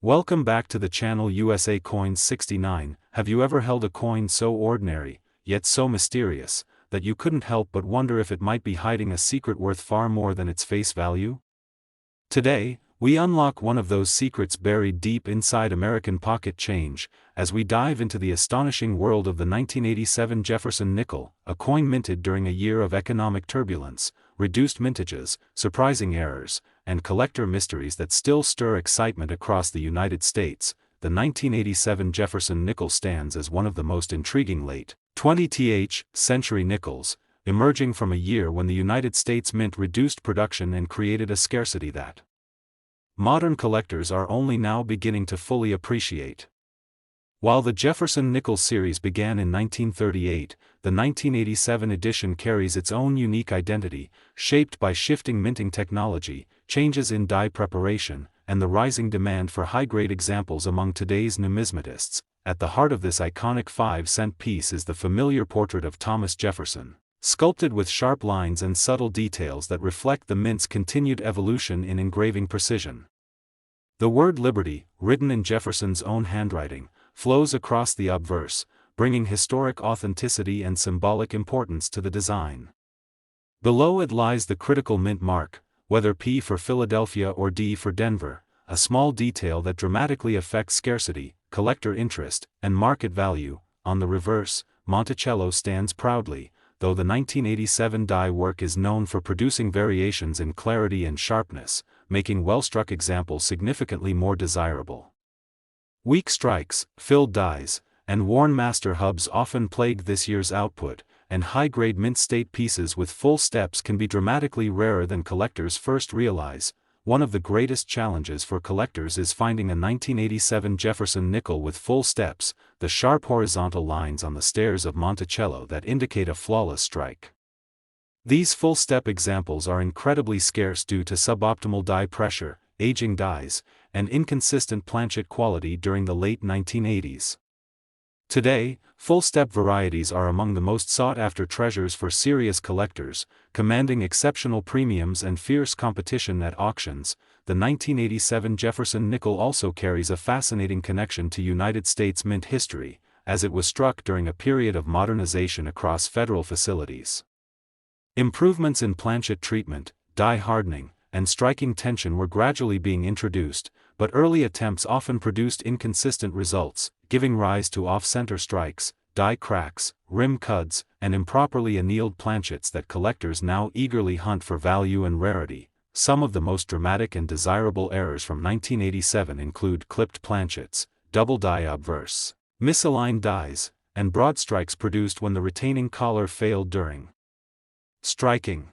Welcome back to the channel USA Coins 69. Have you ever held a coin so ordinary, yet so mysterious, that you couldn't help but wonder if it might be hiding a secret worth far more than its face value? Today, we unlock one of those secrets buried deep inside American pocket change, as we dive into the astonishing world of the 1987 Jefferson nickel, a coin minted during a year of economic turbulence, reduced mintages, surprising errors, and collector mysteries that still stir excitement across the United States. The 1987 Jefferson nickel stands as one of the most intriguing late 20th century nickels, emerging from a year when the United States Mint reduced production and created a scarcity that modern collectors are only now beginning to fully appreciate. While the Jefferson Nickels series began in 1938, the 1987 edition carries its own unique identity, shaped by shifting minting technology, changes in die preparation, and the rising demand for high-grade examples among today's numismatists. At the heart of this iconic 5-cent piece is the familiar portrait of Thomas Jefferson, sculpted with sharp lines and subtle details that reflect the mint's continued evolution in engraving precision. The word Liberty, written in Jefferson's own handwriting, flows across the obverse, bringing historic authenticity and symbolic importance to the design. Below it lies the critical mint mark, whether P for Philadelphia or D for Denver, a small detail that dramatically affects scarcity, collector interest, and market value. On the reverse, Monticello stands proudly, though the 1987 die work is known for producing variations in clarity and sharpness, making well-struck examples significantly more desirable. Weak strikes, filled dies, and worn master hubs often plague this year's output, and high-grade mint state pieces with full steps can be dramatically rarer than collectors first realize. One of the greatest challenges for collectors is finding a 1987 Jefferson nickel with full steps, the sharp horizontal lines on the stairs of Monticello that indicate a flawless strike. These full-step examples are incredibly scarce due to suboptimal die pressure, aging dies, and inconsistent planchet quality during the late 1980s. Today, full-step varieties are among the most sought-after treasures for serious collectors, commanding exceptional premiums and fierce competition at auctions. The 1987 Jefferson nickel also carries a fascinating connection to United States mint history, as it was struck during a period of modernization across federal facilities. Improvements in planchet treatment, die hardening, and striking tension were gradually being introduced, but early attempts often produced inconsistent results, giving rise to off-center strikes, die cracks, rim cuds, and improperly annealed planchets that collectors now eagerly hunt for value and rarity. Some of the most dramatic and desirable errors from 1987 include clipped planchets, double die obverse, misaligned dies, and broad strikes produced when the retaining collar failed during striking.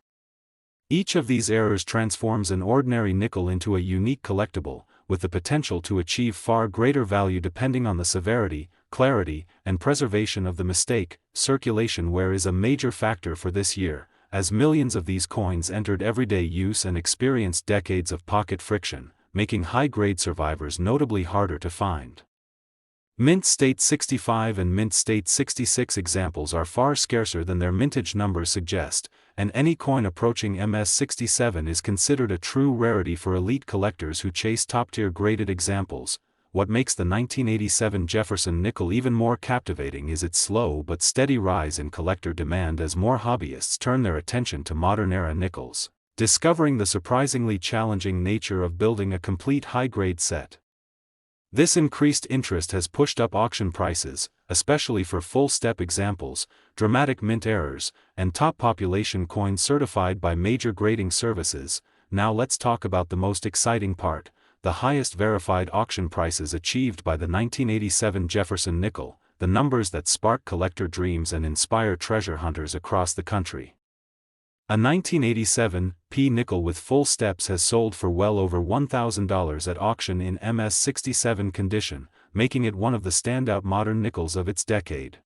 Each of these errors transforms an ordinary nickel into a unique collectible, with the potential to achieve far greater value depending on the severity, clarity, and preservation of the mistake. Circulation wear is a major factor for this year, as millions of these coins entered everyday use and experienced decades of pocket friction, making high-grade survivors notably harder to find. Mint State 65 and Mint State 66 examples are far scarcer than their mintage numbers suggest, and any coin approaching MS67 is considered a true rarity for elite collectors who chase top-tier graded examples. What makes the 1987 Jefferson nickel even more captivating is its slow but steady rise in collector demand as more hobbyists turn their attention to modern-era nickels, discovering the surprisingly challenging nature of building a complete high-grade set. This increased interest has pushed up auction prices, especially for full-step examples, dramatic mint errors, and top population coins certified by major grading services. Now let's talk about the most exciting part, the highest verified auction prices achieved by the 1987 Jefferson nickel, the numbers that spark collector dreams and inspire treasure hunters across the country. A 1987 P nickel with full steps has sold for well over $1,000 at auction in MS67 condition, making it one of the standout modern nickels of its decade.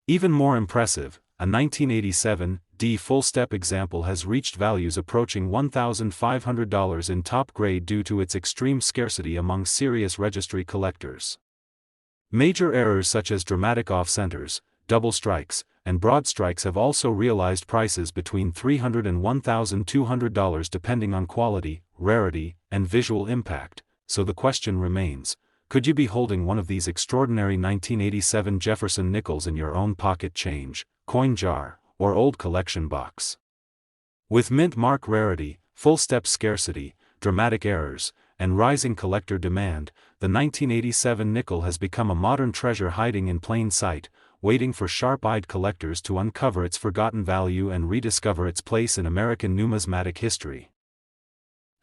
Even more impressive, a 1987 D full-step example has reached values approaching $1,500 in top grade due to its extreme scarcity among serious registry collectors. Major errors such as dramatic off-centers, double strikes, and broad strikes have also realized prices between $300 and $1,200 depending on quality, rarity, and visual impact. so the question remains, could you be holding one of these extraordinary 1987 Jefferson Nickels in your own pocket change, coin jar, or old collection box? With mint mark rarity, full-step scarcity, dramatic errors, and rising collector demand, the 1987 nickel has become a modern treasure hiding in plain sight, waiting for sharp-eyed collectors to uncover its forgotten value and rediscover its place in American numismatic history.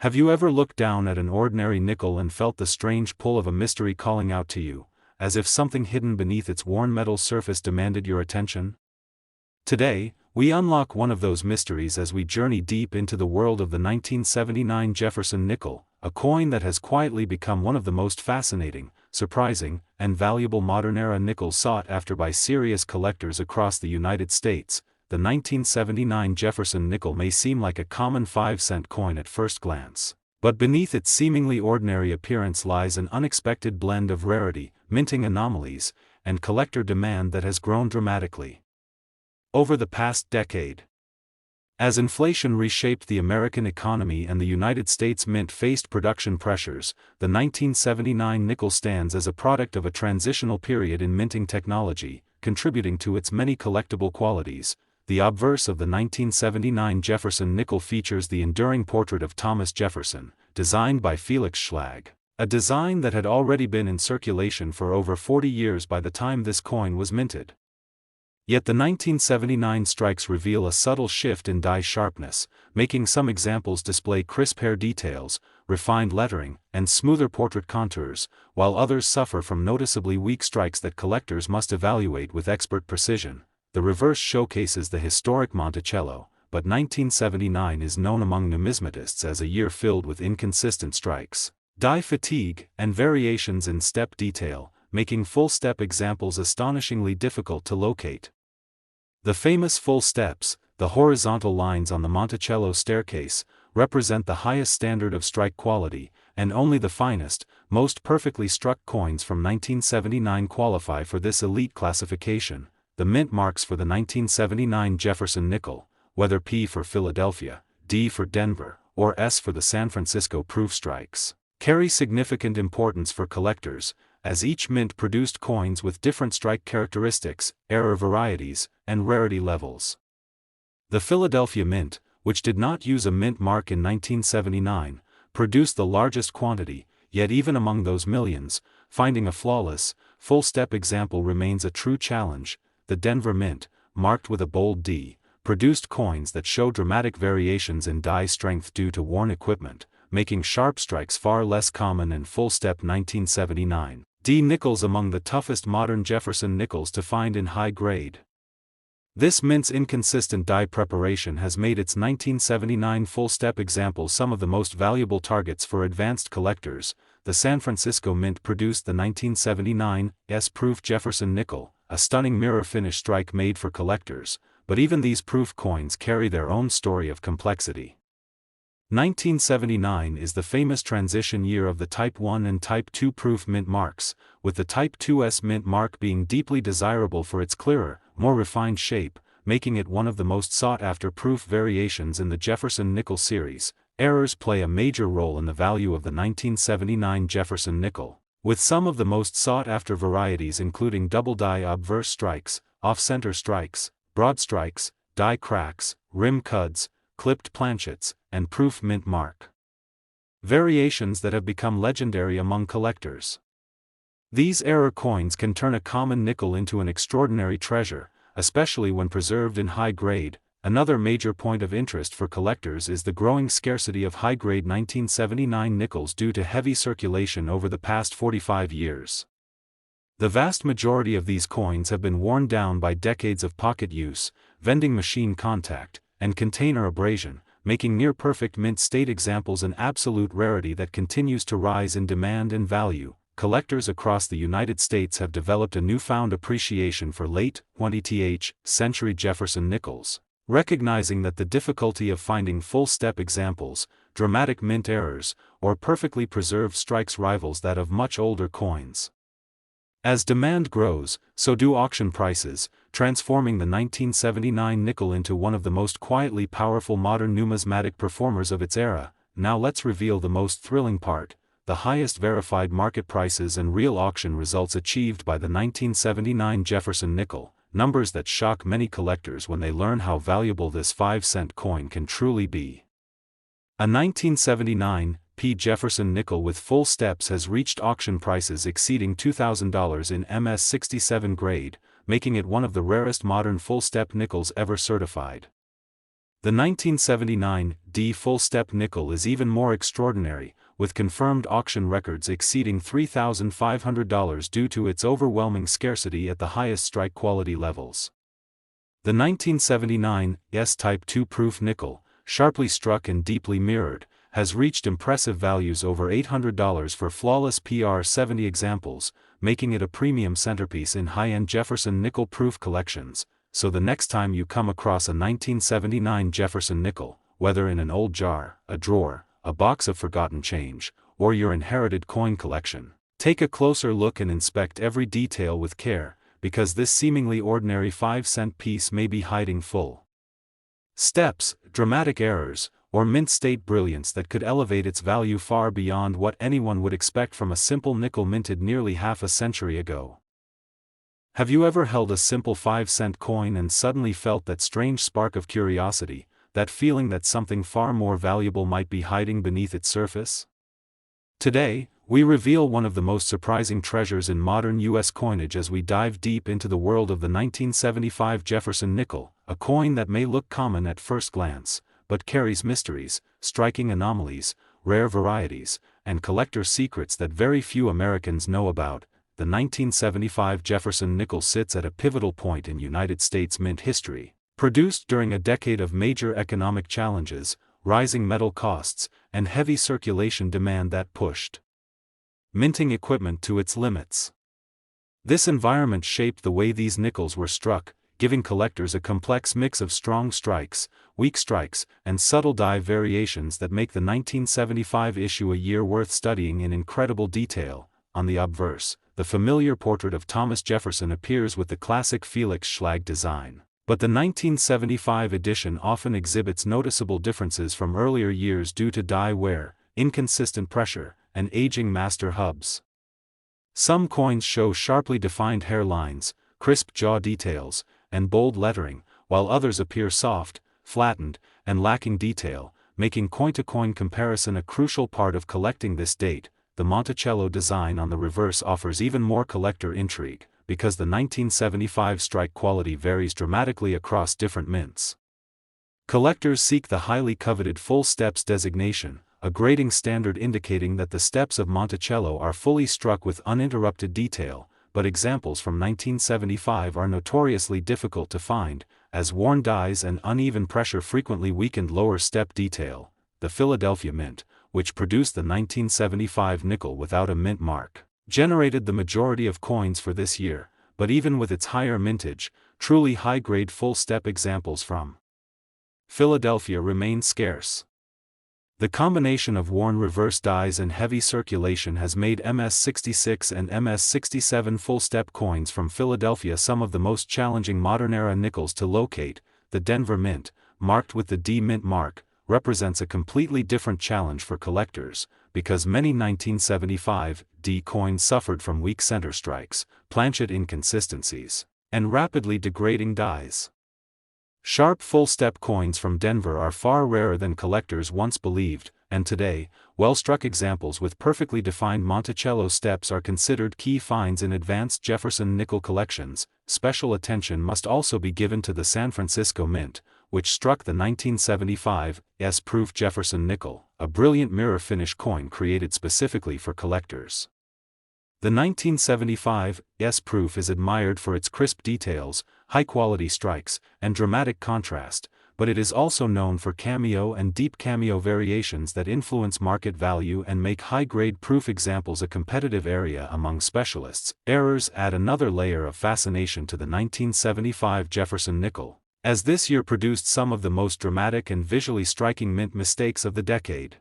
Have you ever looked down at an ordinary nickel and felt the strange pull of a mystery calling out to you, as if something hidden beneath its worn metal surface demanded your attention? Today, we unlock one of those mysteries as we journey deep into the world of the 1979 Jefferson nickel, a coin that has quietly become one of the most fascinating, surprising, and valuable modern-era nickels sought after by serious collectors across the United States. The 1979 Jefferson nickel may seem like a common 5-cent coin at first glance, but beneath its seemingly ordinary appearance lies an unexpected blend of rarity, minting anomalies, and collector demand that has grown dramatically over the past decade. As inflation reshaped the American economy and the United States Mint faced production pressures, the 1979 nickel stands as a product of a transitional period in minting technology, contributing to its many collectible qualities. The obverse of the 1979 Jefferson nickel features the enduring portrait of Thomas Jefferson, designed by Felix Schlag, a design that had already been in circulation for over 40 years by the time this coin was minted. Yet the 1979 strikes reveal a subtle shift in die sharpness, making some examples display crisp hair details, refined lettering, and smoother portrait contours, while others suffer from noticeably weak strikes that collectors must evaluate with expert precision. The reverse showcases the historic Monticello, but 1979 is known among numismatists as a year filled with inconsistent strikes, die fatigue, and variations in step detail, making full-step examples astonishingly difficult to locate. The famous full steps, the horizontal lines on the Monticello staircase, represent the highest standard of strike quality, and only the finest, most perfectly struck coins from 1979 qualify for this elite classification. The mint marks for the 1979 Jefferson nickel, whether P for Philadelphia, D for Denver, or S for the San Francisco proof strikes, carry significant importance for collectors, as each mint produced coins with different strike characteristics, error varieties, and rarity levels. The Philadelphia Mint, which did not use a mint mark in 1979, produced the largest quantity, yet even among those millions, finding a flawless, full-step example remains a true challenge. The Denver Mint, marked with a bold D, produced coins that show dramatic variations in die strength due to worn equipment, making sharp strikes far less common in full-step 1979 D nickels among the toughest modern Jefferson nickels to find in high grade. This mint's inconsistent die preparation has made its 1979 full-step example some of the most valuable targets for advanced collectors. The San Francisco Mint produced the 1979 S-proof Jefferson nickel, a stunning mirror-finish strike made for collectors, but even these proof coins carry their own story of complexity. 1979 is the famous transition year of the Type 1 and Type 2 proof mint marks, with the Type 2S mint mark being deeply desirable for its clearer, more refined shape, making it one of the most sought-after proof variations in the Jefferson nickel series. Errors play a major role in the value of the 1979 Jefferson nickel, with some of the most sought-after varieties including double die obverse strikes, off-center strikes, broad strikes, die cracks, rim cuds, clipped planchets, and proof mint mark variations that have become legendary among collectors. These error coins can turn a common nickel into an extraordinary treasure, especially when preserved in high grade. Another major point of interest for collectors is the growing scarcity of high-grade 1979 nickels due to heavy circulation over the past 45 years. The vast majority of these coins have been worn down by decades of pocket use, vending machine contact, and container abrasion, making near-perfect mint state examples an absolute rarity that continues to rise in demand and value. Collectors across the United States have developed a newfound appreciation for late 20th century Jefferson nickels, recognizing that the difficulty of finding full-step examples, dramatic mint errors, or perfectly preserved strikes rivals that of much older coins. As demand grows, so do auction prices, transforming the 1979 nickel into one of the most quietly powerful modern numismatic performers of its era. Now let's reveal the most thrilling part, the highest verified market prices and real auction results achieved by the 1979 Jefferson nickel, numbers that shock many collectors when they learn how valuable this 5-cent coin can truly be. A 1979 Jefferson nickel with full steps has reached auction prices exceeding $2,000 in MS67 grade, making it one of the rarest modern full-step nickels ever certified. The 1979 full-step nickel is even more extraordinary, with confirmed auction records exceeding $3,500 due to its overwhelming scarcity at the highest strike quality levels. The 1979 S-Type 2 proof nickel, sharply struck and deeply mirrored, has reached impressive values over $800 for flawless PR70 examples, making it a premium centerpiece in high-end Jefferson nickel-proof collections. So the next time you come across a 1979 Jefferson nickel, whether in an old jar, a drawer, a box of forgotten change, or your inherited coin collection, take a closer look and inspect every detail with care, because this seemingly ordinary 5-cent piece may be hiding full steps, dramatic errors, or mint state brilliance that could elevate its value far beyond what anyone would expect from a simple nickel minted nearly half a century ago. Have you ever held a simple 5-cent coin and suddenly felt that strange spark of curiosity, that feeling that something far more valuable might be hiding beneath its surface? Today, we reveal one of the most surprising treasures in modern U.S. coinage as we dive deep into the world of the 1975 Jefferson nickel, a coin that may look common at first glance, but carries mysteries, striking anomalies, rare varieties, and collector secrets that very few Americans know about. The 1975 Jefferson nickel sits at a pivotal point in United States mint history, produced during a decade of major economic challenges, rising metal costs, and heavy circulation demand that pushed minting equipment to its limits. This environment shaped the way these nickels were struck, giving collectors a complex mix of strong strikes, weak strikes, and subtle die variations that make the 1975 issue a year worth studying in incredible detail. On the obverse, the familiar portrait of Thomas Jefferson appears with the classic Felix Schlag design, but the 1975 edition often exhibits noticeable differences from earlier years due to die wear, inconsistent pressure, and aging master hubs. Some coins show sharply defined hairlines, crisp jaw details, and bold lettering, while others appear soft, flattened, and lacking detail, making coin-to-coin comparison a crucial part of collecting this date. The Monticello design on the reverse offers even more collector intrigue, because the 1975 strike quality varies dramatically across different mints. Collectors seek the highly coveted full steps designation, a grading standard indicating that the steps of Monticello are fully struck with uninterrupted detail, but examples from 1975 are notoriously difficult to find, as worn dies and uneven pressure frequently weakened lower step detail. The Philadelphia Mint, which produced the 1975 nickel without a mint mark, generated the majority of coins for this year, but even with its higher mintage, truly high-grade full-step examples from Philadelphia remain scarce. The combination of worn reverse dies and heavy circulation has made MS66 and MS67 full-step coins from Philadelphia some of the most challenging modern-era nickels to locate. The Denver Mint, marked with the D Mint mark, represents a completely different challenge for collectors, because many 1975 D coins suffered from weak center strikes, planchet inconsistencies, and rapidly degrading dies. Sharp full-step coins from Denver are far rarer than collectors once believed, and today, well-struck examples with perfectly defined Monticello steps are considered key finds in advanced Jefferson nickel collections. Special attention must also be given to the San Francisco Mint, which struck the 1975 S-proof Jefferson nickel, a brilliant mirror-finish coin created specifically for collectors. The 1975 S-proof is admired for its crisp details, high-quality strikes, and dramatic contrast, but it is also known for cameo and deep cameo variations that influence market value and make high-grade proof examples a competitive area among specialists. Errors add another layer of fascination to the 1975 Jefferson nickel, as this year produced some of the most dramatic and visually striking mint mistakes of the decade.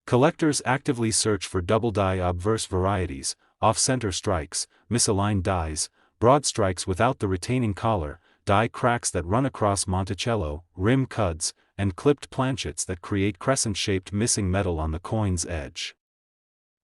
Collectors actively search for double-die obverse varieties, off-center strikes, misaligned dies, broad strikes without the retaining collar, die cracks that run across Monticello, rim cuds, and clipped planchets that create crescent-shaped missing metal on the coin's edge.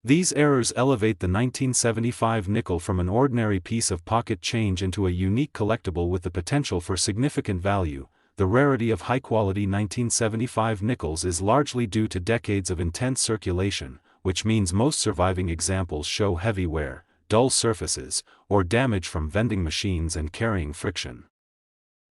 These errors elevate the 1975 nickel from an ordinary piece of pocket change into a unique collectible with the potential for significant value. The rarity of high-quality 1975 nickels is largely due to decades of intense circulation, which means most surviving examples show heavy wear, dull surfaces, or damage from vending machines and carrying friction.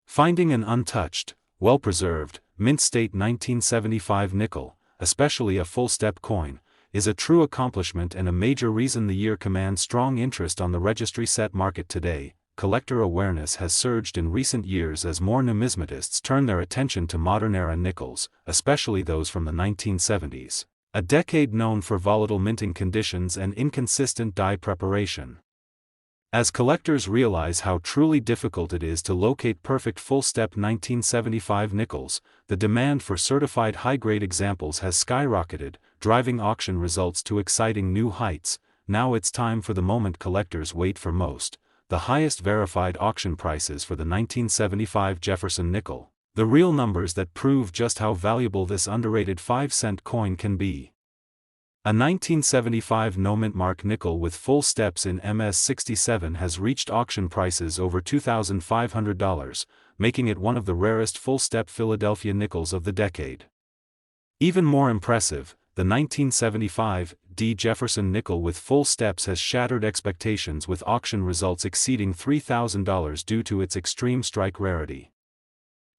Finding an untouched, well-preserved, mint-state 1975 nickel, especially a full-step coin, is a true accomplishment and a major reason the year commands strong interest on the registry set market today. Collector awareness has surged in recent years as more numismatists turn their attention to modern-era nickels, especially those from the 1970s, a decade known for volatile minting conditions and inconsistent die preparation. As collectors realize how truly difficult it is to locate perfect full-step 1975 nickels, the demand for certified high-grade examples has skyrocketed, driving auction results to exciting new heights. Now it's time for the moment collectors wait for most: the highest verified auction prices for the 1975 Jefferson nickel, the real numbers that prove just how valuable this underrated 5-cent coin can be. A 1975 no-mint mark nickel with full steps in MS67 has reached auction prices over $2,500, making it one of the rarest full-step Philadelphia nickels of the decade. Even more impressive, the 1975 D Jefferson nickel with full steps has shattered expectations with auction results exceeding $3,000 due to its extreme strike rarity.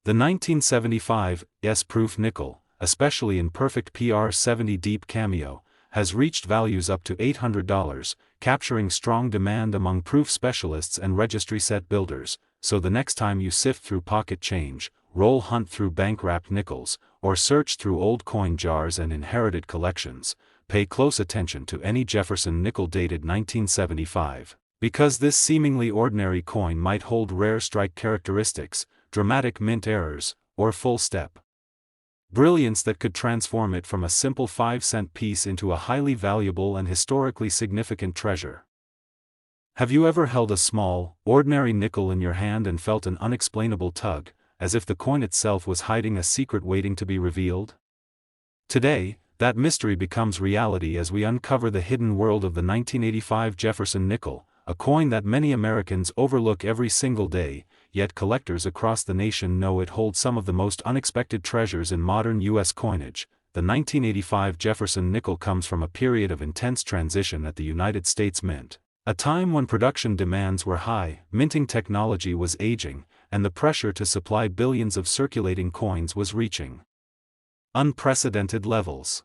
The 1975 S-proof nickel, especially in perfect PR70 deep cameo, has reached values up to $800, capturing strong demand among proof specialists and registry set builders. So the next time you sift through pocket change, roll hunt through bank-wrapped nickels, or search through old coin jars and inherited collections, pay close attention to any Jefferson nickel dated 1975, because this seemingly ordinary coin might hold rare strike characteristics, dramatic mint errors, or full step brilliance that could transform it from a simple 5-cent piece into a highly valuable and historically significant treasure. Have you ever held a small, ordinary nickel in your hand and felt an unexplainable tug, as if the coin itself was hiding a secret waiting to be revealed? Today, that mystery becomes reality as we uncover the hidden world of the 1985 Jefferson nickel, a coin that many Americans overlook every single day, yet collectors across the nation know it holds some of the most unexpected treasures in modern U.S. coinage. The 1985 Jefferson nickel comes from a period of intense transition at the United States Mint, a time when production demands were high, minting technology was aging, and the pressure to supply billions of circulating coins was reaching unprecedented levels.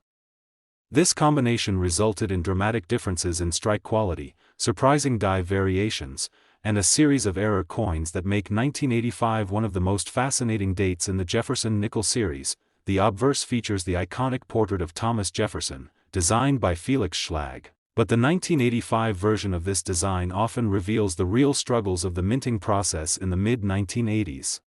This combination resulted in dramatic differences in strike quality, surprising die variations, and a series of error coins that make 1985 one of the most fascinating dates in the Jefferson nickel series. The obverse features the iconic portrait of Thomas Jefferson, designed by Felix Schlag, but the 1985 version of this design often reveals the real struggles of the minting process in the mid-1980s.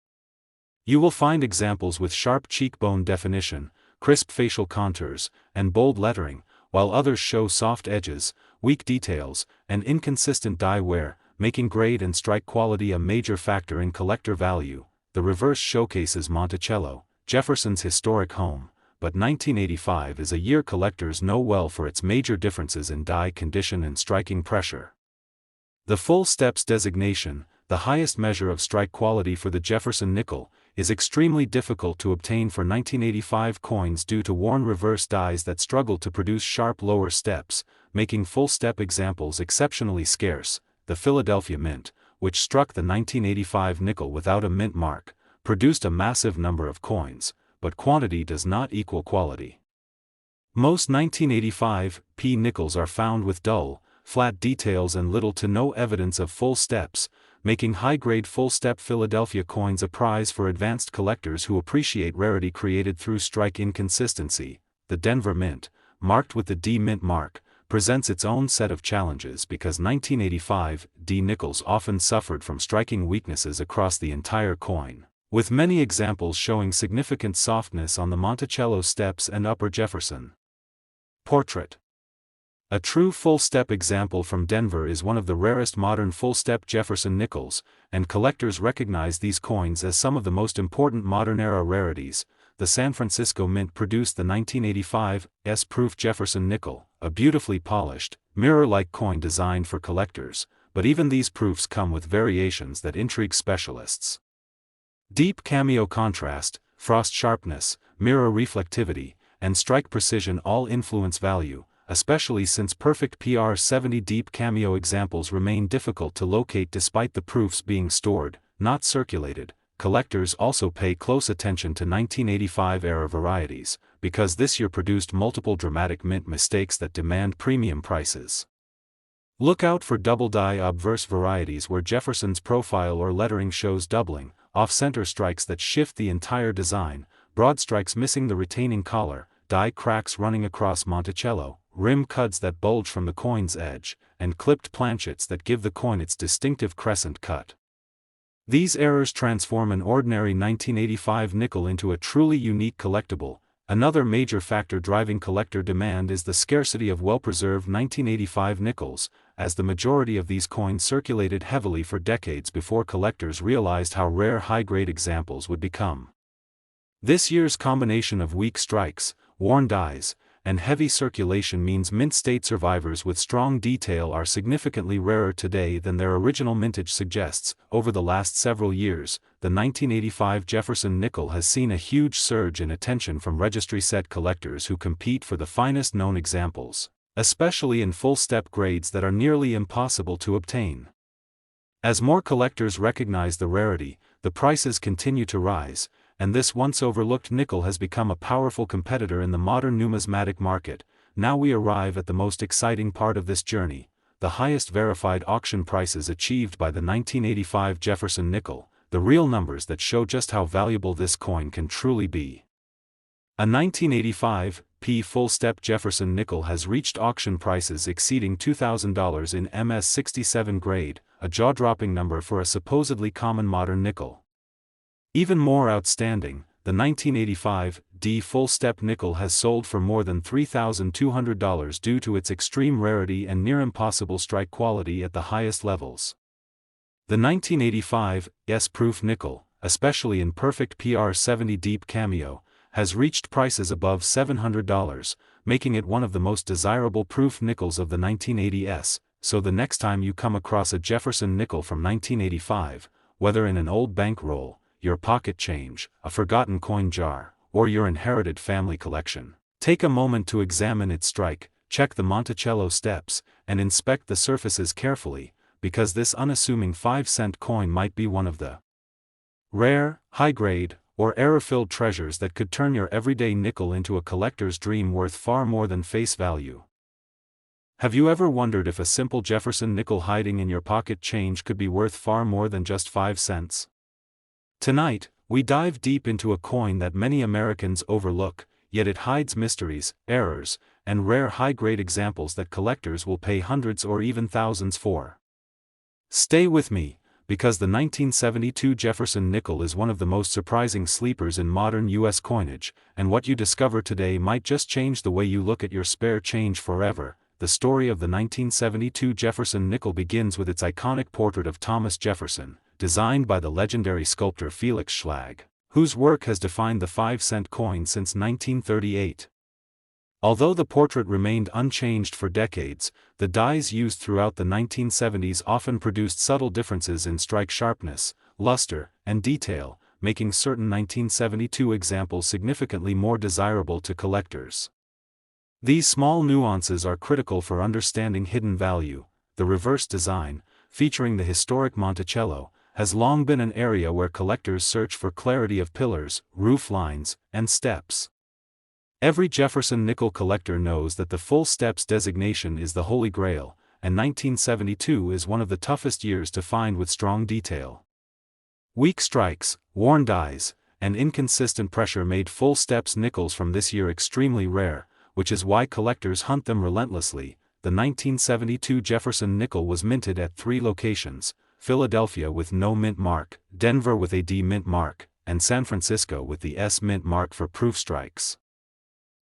You will find examples with sharp cheekbone definition, crisp facial contours, and bold lettering, while others show soft edges, weak details, and inconsistent die wear, making grade and strike quality a major factor in collector value. The reverse showcases Monticello, Jefferson's historic home, but 1985 is a year collectors know well for its major differences in die condition and striking pressure. The full steps designation, the highest measure of strike quality for the Jefferson nickel, is extremely difficult to obtain for 1985 coins due to worn reverse dies that struggle to produce sharp lower steps, making full-step examples exceptionally scarce. The Philadelphia Mint, which struck the 1985 nickel without a mint mark, produced a massive number of coins, but quantity does not equal quality. Most 1985 P nickels are found with dull, flat details and little to no evidence of full steps, making high-grade full-step Philadelphia coins a prize for advanced collectors who appreciate rarity created through strike inconsistency. The Denver Mint, marked with the D Mint mark, presents its own set of challenges because 1985 D nickels often suffered from striking weaknesses across the entire coin, with many examples showing significant softness on the Monticello steps and upper Jefferson portrait. A true full-step example from Denver is one of the rarest modern full-step Jefferson nickels, and collectors recognize these coins as some of the most important modern-era rarities. The the San Francisco Mint produced the 1985 S-proof Jefferson nickel, a beautifully polished, mirror-like coin designed for collectors, but even these proofs come with variations that intrigue specialists. Deep cameo contrast, frost sharpness, mirror reflectivity, and strike precision all influence value, especially since perfect PR70 deep cameo examples remain difficult to locate despite the proofs being stored, not circulated. Collectors also pay close attention to 1985-era varieties, because this year produced multiple dramatic mint mistakes that demand premium prices. Look out for double-die obverse varieties where Jefferson's profile or lettering shows doubling, off-center strikes that shift the entire design, broad strikes missing the retaining collar, die cracks running across Monticello, rim cuts that bulge from the coin's edge, and clipped planchets that give the coin its distinctive crescent cut. These errors transform an ordinary 1985 nickel into a truly unique collectible. Another major factor driving collector demand is the scarcity of well-preserved 1985 nickels, as the majority of these coins circulated heavily for decades before collectors realized how rare high-grade examples would become. This year's combination of weak strikes, worn dies, and heavy circulation means mint state survivors with strong detail are significantly rarer today than their original mintage suggests. Over the last several years, the 1985 Jefferson nickel has seen a huge surge in attention from registry set collectors who compete for the finest known examples, especially in full-step grades that are nearly impossible to obtain. As more collectors recognize the rarity, the prices continue to rise, and this once overlooked nickel has become a powerful competitor in the modern numismatic market. Now we arrive at the most exciting part of this journey, the highest verified auction prices achieved by the 1985 Jefferson nickel, the real numbers that show just how valuable this coin can truly be. A 1985 P full-step Jefferson nickel has reached auction prices exceeding $2,000 in MS-67 grade, a jaw-dropping number for a supposedly common modern nickel. Even more outstanding, the 1985 D full-step nickel has sold for more than $3,200 due to its extreme rarity and near-impossible strike quality at the highest levels. The 1985 S-proof nickel, especially in perfect PR70 deep cameo, has reached prices above $700, making it one of the most desirable proof nickels of the 1980s. So the next time you come across a Jefferson nickel from 1985, whether in an old bankroll, your pocket change, a forgotten coin jar, or your inherited family collection, take a moment to examine its strike, check the Monticello steps, and inspect the surfaces carefully, because this unassuming 5-cent coin might be one of the rare, high-grade, or error-filled treasures that could turn your everyday nickel into a collector's dream worth far more than face value. Have you ever wondered if a simple Jefferson nickel hiding in your pocket change could be worth far more than just 5 cents? Tonight, we dive deep into a coin that many Americans overlook, yet it hides mysteries, errors, and rare high-grade examples that collectors will pay hundreds or even thousands for. Stay with me, because the 1972 Jefferson nickel is one of the most surprising sleepers in modern U.S. coinage, and what you discover today might just change the way you look at your spare change forever. The story of the 1972 Jefferson nickel begins with its iconic portrait of Thomas Jefferson, designed by the legendary sculptor Felix Schlag, whose work has defined the 5-cent coin since 1938. Although the portrait remained unchanged for decades, the dies used throughout the 1970s often produced subtle differences in strike sharpness, luster, and detail, making certain 1972 examples significantly more desirable to collectors. These small nuances are critical for understanding hidden value. The reverse design, featuring the historic Monticello, has long been an area where collectors search for clarity of pillars, roof lines, and steps. Every Jefferson nickel collector knows that the full steps designation is the holy grail, and 1972 is one of the toughest years to find with strong detail. Weak strikes, worn dies, and inconsistent pressure made full steps nickels from this year extremely rare, which is why collectors hunt them relentlessly. The 1972 Jefferson nickel was minted at 3 locations: Philadelphia with no mint mark, Denver with a D mint mark, and San Francisco with the S mint mark for proof strikes.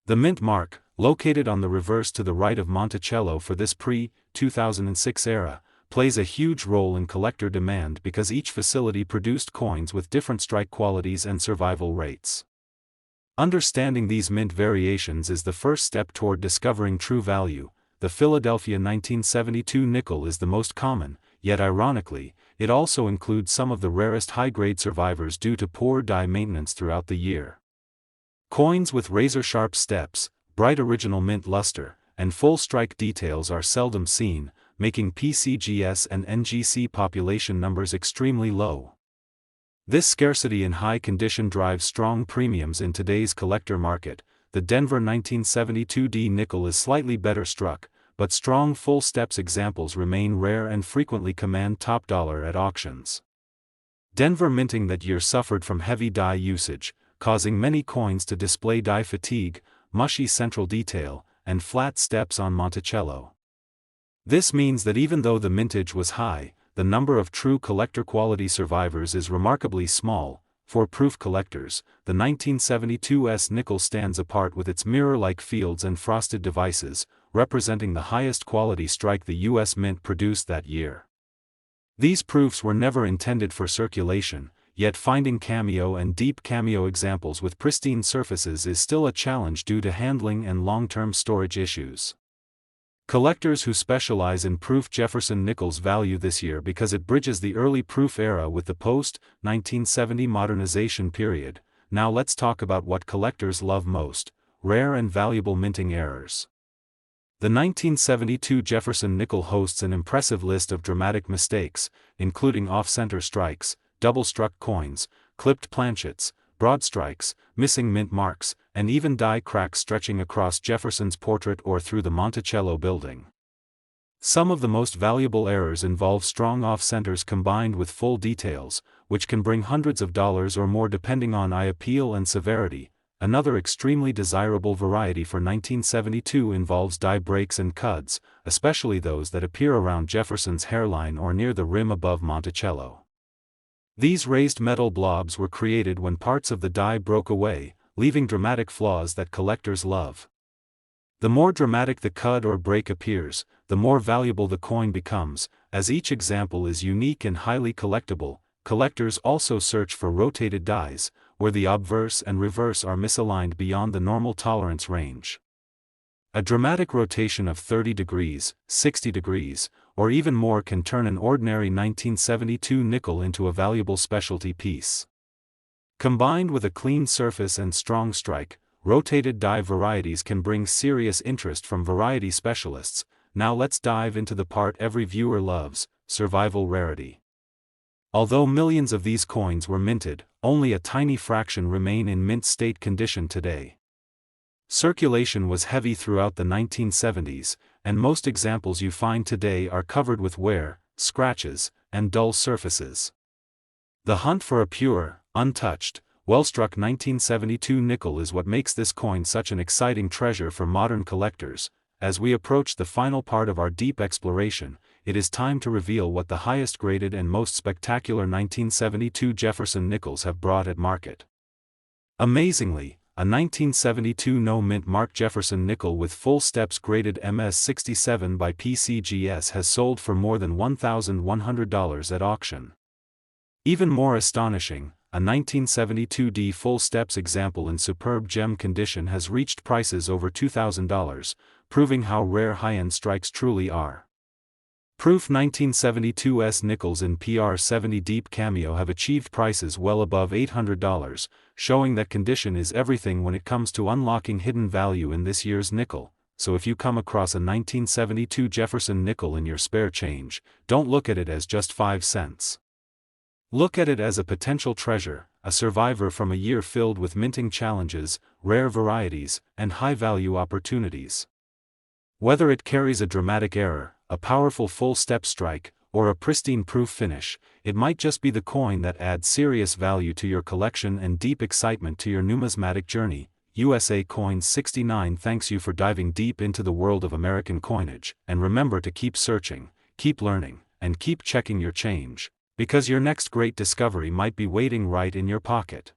The mint mark, located on the reverse to the right of Monticello for this pre-2006 era, plays a huge role in collector demand because each facility produced coins with different strike qualities and survival rates. Understanding these mint variations is the first step toward discovering true value. The Philadelphia 1972 nickel is the most common, yet ironically, it also includes some of the rarest high-grade survivors due to poor die maintenance throughout the year. Coins with razor-sharp steps, bright original mint luster, and full strike details are seldom seen, making PCGS and NGC population numbers extremely low. This scarcity in high condition drives strong premiums in today's collector market. The Denver 1972D nickel is slightly better struck, but strong full steps examples remain rare and frequently command top dollar at auctions. Denver minting that year suffered from heavy die usage, causing many coins to display die fatigue, mushy central detail, and flat steps on Monticello. This means that even though the mintage was high, the number of true collector-quality survivors is remarkably small. For proof collectors, the 1972S nickel stands apart with its mirror-like fields and frosted devices, representing the highest quality strike the U.S. Mint produced that year. These proofs were never intended for circulation, yet finding cameo and deep cameo examples with pristine surfaces is still a challenge due to handling and long-term storage issues. Collectors who specialize in proof Jefferson Nickels value this year because it bridges the early proof era with the post-1970 modernization period. Now let's talk about what collectors love most: rare and valuable minting errors. The 1972 Jefferson nickel hosts an impressive list of dramatic mistakes, including off-center strikes, double-struck coins, clipped planchets, broad strikes, missing mint marks, and even die cracks stretching across Jefferson's portrait or through the Monticello building. Some of the most valuable errors involve strong off-centers combined with full details, which can bring hundreds of dollars or more depending on eye appeal and severity. Another extremely desirable variety for 1972 involves die breaks and cuds, especially those that appear around Jefferson's hairline or near the rim above Monticello. These raised metal blobs were created when parts of the die broke away, leaving dramatic flaws that collectors love. The more dramatic the cud or break appears, the more valuable the coin becomes. As each example is unique and highly collectible, collectors also search for rotated dies, where the obverse and reverse are misaligned beyond the normal tolerance range. A dramatic rotation of 30 degrees, 60 degrees, or even more can turn an ordinary 1972 nickel into a valuable specialty piece. Combined with a clean surface and strong strike, rotated die varieties can bring serious interest from variety specialists. Now let's dive into the part every viewer loves: survival rarity. Although millions of these coins were minted, only a tiny fraction remain in mint state condition today. Circulation was heavy throughout the 1970s, and most examples you find today are covered with wear, scratches, and dull surfaces. The hunt for a pure, untouched, well-struck 1972 nickel is what makes this coin such an exciting treasure for modern collectors. As we approach the final part of our deep exploration, it is time to reveal what the highest graded and most spectacular 1972 Jefferson Nickels have brought at market. Amazingly, a 1972 no-mint mark Jefferson nickel with full steps graded MS67 by PCGS has sold for more than $1,100 at auction. Even more astonishing, a 1972D full steps example in superb gem condition has reached prices over $2,000, proving how rare high-end strikes truly are. Proof 1972S nickels in PR70 deep cameo have achieved prices well above $800, showing that condition is everything when it comes to unlocking hidden value in this year's nickel. So if you come across a 1972 Jefferson nickel in your spare change, don't look at it as just 5 cents. Look at it as a potential treasure, a survivor from a year filled with minting challenges, rare varieties, and high-value opportunities. Whether it carries a dramatic error, a powerful full-step strike, or a pristine proof finish, it might just be the coin that adds serious value to your collection and deep excitement to your numismatic journey. USA Coins 69 thanks you for diving deep into the world of American coinage, and remember to keep searching, keep learning, and keep checking your change, because your next great discovery might be waiting right in your pocket.